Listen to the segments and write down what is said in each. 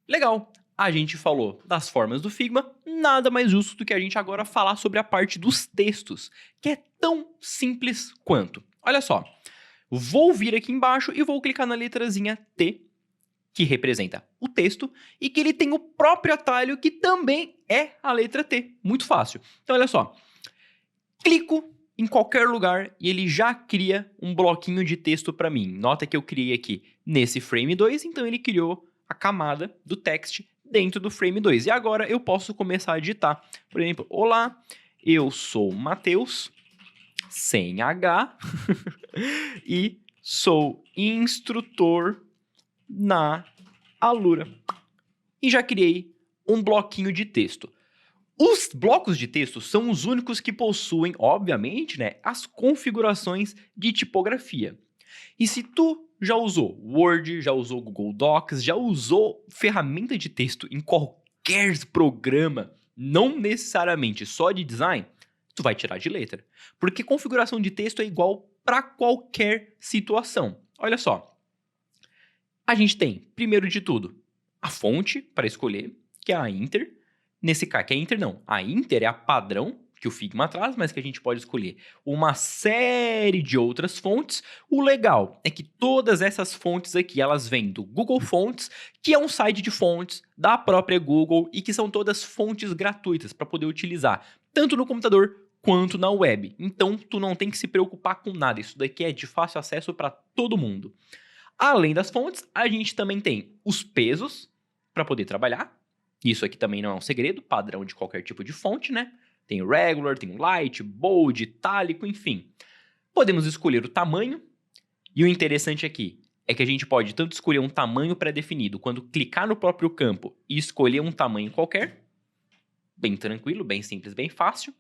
Legal, a gente falou das formas do Figma, nada mais justo do que a gente agora falar sobre a parte dos textos, que é tão simples quanto. Olha só, vou vir aqui embaixo e vou clicar na letrazinha T, que representa o texto, e que ele tem o próprio atalho que também é a letra T. Muito fácil. Então olha só, clico em qualquer lugar e ele já cria um bloquinho de texto para mim. Nota que eu criei aqui nesse frame 2, então ele criou a camada do text dentro do frame 2. E agora eu posso começar a digitar. Por exemplo, olá, eu sou Matheus, sem H, e sou instrutor na Alura. E já criei um bloquinho de texto. Os blocos de texto são os únicos que possuem, obviamente, né, as configurações de tipografia. E se tu já usou Word, já usou Google Docs, já usou ferramenta de texto em qualquer programa, não necessariamente só de design, tu vai tirar de letra. Porque configuração de texto é igual para qualquer situação. Olha só, a gente tem, primeiro de tudo, a fonte para escolher, que é a Inter. Nesse caso, que é a Inter não, a Inter é a padrão que o Figma traz, mas que a gente pode escolher uma série de outras fontes. O legal é que todas essas fontes aqui, elas vêm do Google Fonts, que é um site de fontes da própria Google e que são todas fontes gratuitas para poder utilizar, tanto no computador quanto na web. Então, tu não tem que se preocupar com nada, isso daqui é de fácil acesso para todo mundo. Além das fontes, a gente também tem os pesos para poder trabalhar. Isso aqui também não é um segredo, padrão de qualquer tipo de fonte, né? Tem o regular, tem o light, bold, itálico, enfim. Podemos escolher o tamanho. E o interessante aqui é que a gente pode tanto escolher um tamanho pré-definido, quando clicar no próprio campo e escolher um tamanho qualquer. Bem tranquilo, bem simples, bem fácil.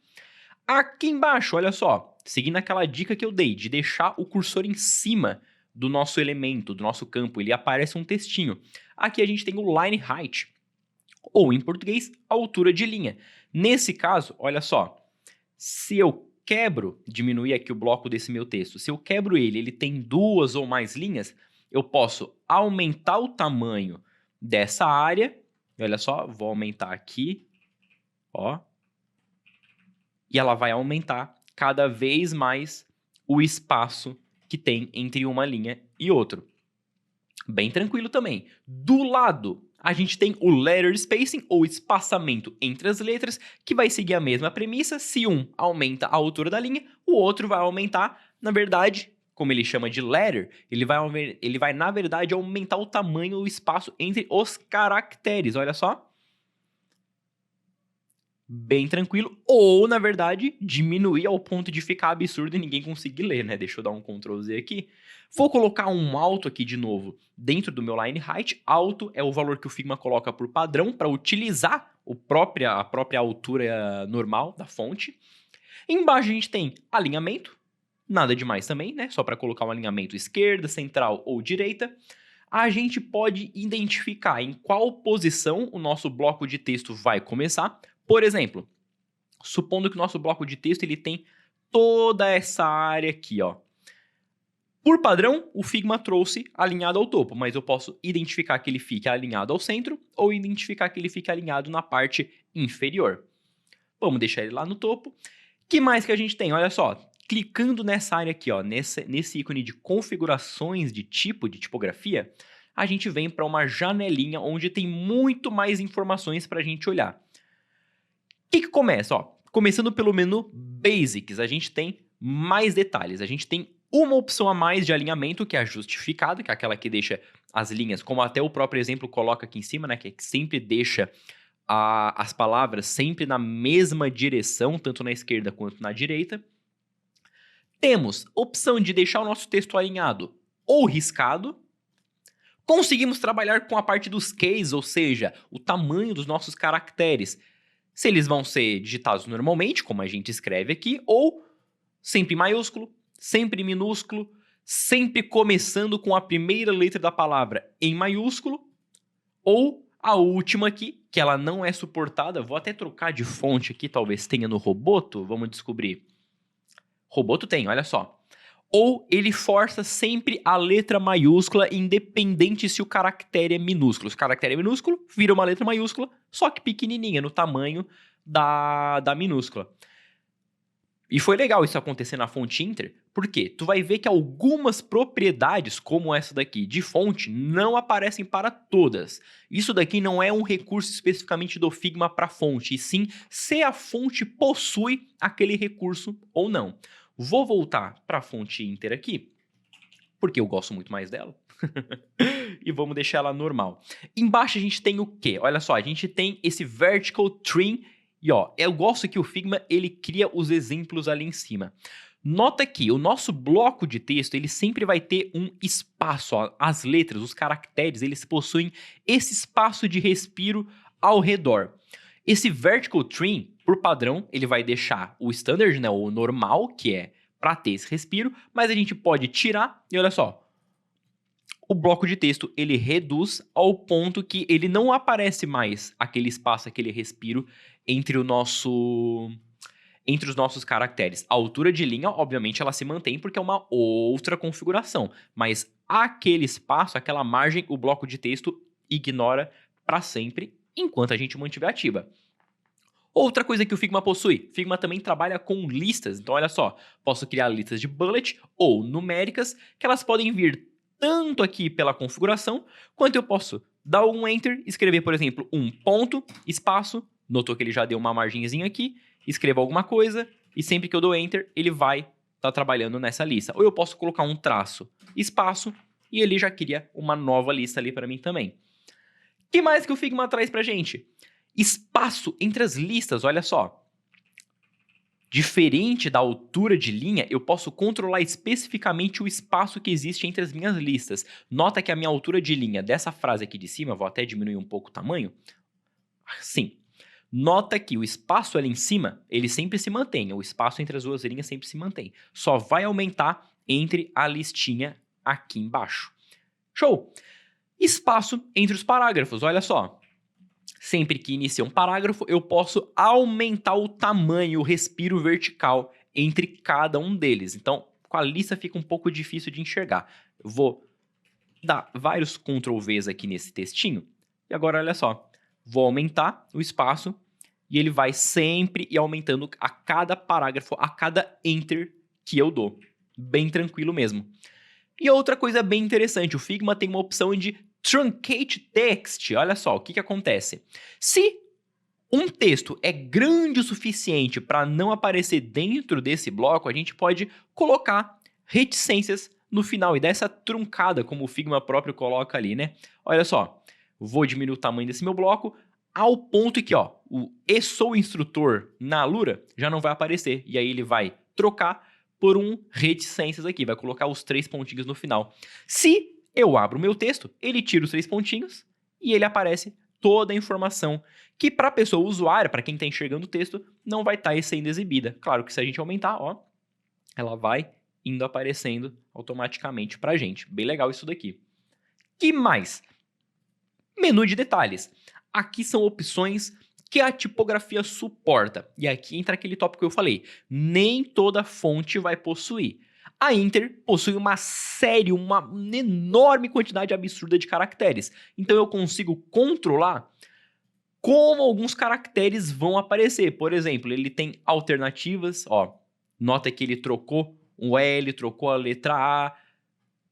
Aqui embaixo, olha só, seguindo aquela dica que eu dei de deixar o cursor em cima do nosso elemento, do nosso campo, ele aparece um textinho. Aqui a gente tem o line height, ou em português, altura de linha. Nesse caso, olha só, se eu quebro, diminuir aqui o bloco desse meu texto, se eu quebro ele, ele tem duas ou mais linhas, eu posso aumentar o tamanho dessa área, olha só, vou aumentar aqui, ó, e ela vai aumentar cada vez mais o espaço que tem entre uma linha e outra. Bem tranquilo também. Do lado, a gente tem o letter spacing, ou espaçamento entre as letras, que vai seguir a mesma premissa. Se um aumenta a altura da linha, o outro vai aumentar. Na verdade, como ele chama de letter, ele vai na verdade, aumentar o tamanho, o espaço entre os caracteres. Olha só. Bem tranquilo, ou, na verdade, diminuir ao ponto de ficar absurdo e ninguém conseguir ler, né? Deixa eu dar um Ctrl Z aqui. Vou colocar um alto aqui de novo dentro do meu line height. Alto é o valor que o Figma coloca por padrão para utilizar a própria altura normal da fonte. Embaixo a gente tem alinhamento, nada demais também, né? Só para colocar um alinhamento esquerda, central ou direita. A gente pode identificar em qual posição o nosso bloco de texto vai começar. Por exemplo, supondo que o nosso bloco de texto ele tem toda essa área aqui, ó. Por padrão, o Figma trouxe alinhado ao topo, mas eu posso identificar que ele fique alinhado ao centro ou identificar que ele fique alinhado na parte inferior. Vamos deixar ele lá no topo. Que mais que a gente tem? Olha só, clicando nessa área aqui, ó, nesse ícone de configurações de tipo, de tipografia, a gente vem para uma janelinha onde tem muito mais informações para a gente olhar. O que começa? Ó, começando pelo menu Basics, a gente tem mais detalhes. A gente tem uma opção a mais de alinhamento, que é a justificada, que é aquela que deixa as linhas, como até o próprio exemplo coloca aqui em cima, né, que sempre deixa as palavras sempre na mesma direção, tanto na esquerda quanto na direita. Temos opção de deixar o nosso texto alinhado ou riscado. Conseguimos trabalhar com a parte dos keys, ou seja, o tamanho dos nossos caracteres. Se eles vão ser digitados normalmente, como a gente escreve aqui, ou sempre em maiúsculo, sempre em minúsculo, sempre começando com a primeira letra da palavra em maiúsculo, ou a última aqui, que ela não é suportada. Vou até trocar de fonte aqui, talvez tenha no Roboto, vamos descobrir. Roboto tem, olha só. ou ele força sempre a letra maiúscula, independente se o caractere é minúsculo. Se o caractere é minúsculo, vira uma letra maiúscula, só que pequenininha, no tamanho da minúscula. E foi legal isso acontecer na fonte Inter, porque tu vai ver que algumas propriedades, como essa daqui, de fonte, não aparecem para todas. Isso daqui não é um recurso especificamente do Figma para fonte, e sim se a fonte possui aquele recurso ou não. Vou voltar para a fonte Inter aqui, porque eu gosto muito mais dela. E vamos deixar ela normal. Embaixo a gente tem o quê? Olha só, a gente tem esse Vertical Trim. E ó, eu gosto que o Figma, ele cria os exemplos ali em cima. Nota que o nosso bloco de texto, ele sempre vai ter um espaço, ó, as letras, os caracteres, eles possuem esse espaço de respiro ao redor. Esse Vertical Trim, por padrão, ele vai deixar o Standard, né, o normal, que é para ter esse respiro, mas a gente pode tirar, e olha só, o bloco de texto ele reduz ao ponto que ele não aparece mais aquele espaço, aquele respiro entre entre os nossos caracteres. A altura de linha, obviamente, ela se mantém porque é uma outra configuração, mas aquele espaço, aquela margem, o bloco de texto ignora para sempre enquanto a gente mantiver ativa. Outra coisa que o Figma possui, Figma também trabalha com listas. Então, olha só, posso criar listas de bullet ou numéricas que elas podem vir tanto aqui pela configuração, quanto eu posso dar um Enter, escrever, por exemplo, um ponto, espaço, notou que ele já deu uma margenzinha aqui, escreva alguma coisa, e sempre que eu dou Enter, ele vai estar trabalhando nessa lista. Ou eu posso colocar um traço, espaço, e ele já cria uma nova lista ali para mim também. O que mais que o Figma traz pra gente? Espaço entre as listas, olha só. Diferente da altura de linha, eu posso controlar especificamente o espaço que existe entre as minhas listas. Nota que a minha altura de linha dessa frase aqui de cima, vou até diminuir um pouco o tamanho. Sim. Nota que o espaço ali em cima, ele sempre se mantém. O espaço entre as duas linhas sempre se mantém. Só vai aumentar entre a listinha aqui embaixo. Show! Espaço entre os parágrafos, olha só. Sempre que inicia um parágrafo, eu posso aumentar o tamanho, o respiro vertical entre cada um deles. Então, com a lista fica um pouco difícil de enxergar. Eu vou dar vários Ctrl Vs aqui nesse textinho. E agora, olha só. Vou aumentar o espaço e ele vai sempre ir aumentando a cada parágrafo, a cada Enter que eu dou. Bem tranquilo mesmo. E outra coisa bem interessante, o Figma tem uma opção de Truncate Text. Olha só, o que acontece? Se um texto é grande o suficiente para não aparecer dentro desse bloco, a gente pode colocar reticências no final e dar essa truncada, como o Figma próprio coloca ali, né? Olha só, vou diminuir o tamanho desse meu bloco ao ponto que, ó, o "e sou instrutor" na Alura já não vai aparecer. E aí ele vai trocar por um reticências aqui, vai colocar os 3 pontinhos no final. Se eu abro o meu texto, ele tira os 3 pontinhos e ele aparece toda a informação que para a pessoa usuária, para quem está enxergando o texto, não vai estar sendo exibida. Claro que se a gente aumentar, ó, ela vai indo aparecendo automaticamente para a gente. Bem legal isso daqui. Que mais? Menu de detalhes. Aqui são opções que a tipografia suporta. E aqui entra aquele tópico que eu falei. Nem toda fonte vai possuir. A Inter possui uma série, uma enorme quantidade absurda de caracteres. Então eu consigo controlar como alguns caracteres vão aparecer. Por exemplo, ele tem alternativas. Ó, nota que ele trocou um L, trocou a letra A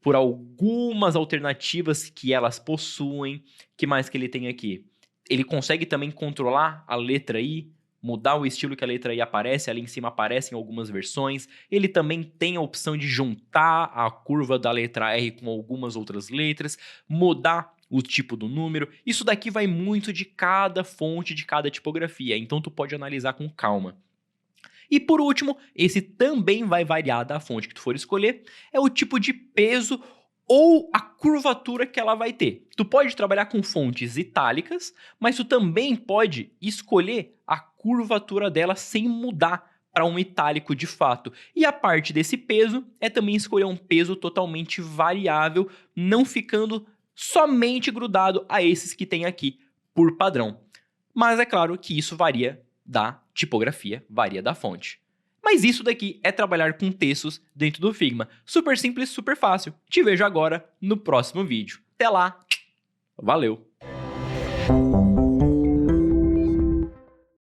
por algumas alternativas que elas possuem. Que mais que ele tem aqui? Ele consegue também controlar a letra I, mudar o estilo que a letra I aparece, ali em cima aparecem algumas versões. Ele também tem a opção de juntar a curva da letra R com algumas outras letras, mudar o tipo do número. Isso daqui vai muito de cada fonte, de cada tipografia, então tu pode analisar com calma. E por último, esse também vai variar da fonte que tu for escolher, é o tipo de peso ou a curvatura que ela vai ter. Tu pode trabalhar com fontes itálicas, mas tu também pode escolher a curvatura dela sem mudar para um itálico de fato. E a parte desse peso é também escolher um peso totalmente variável, não ficando somente grudado a esses que tem aqui por padrão. Mas é claro que isso varia da tipografia, varia da fonte. Mas isso daqui é trabalhar com textos dentro do Figma. Super simples, super fácil. Te vejo agora no próximo vídeo. Até lá. Valeu!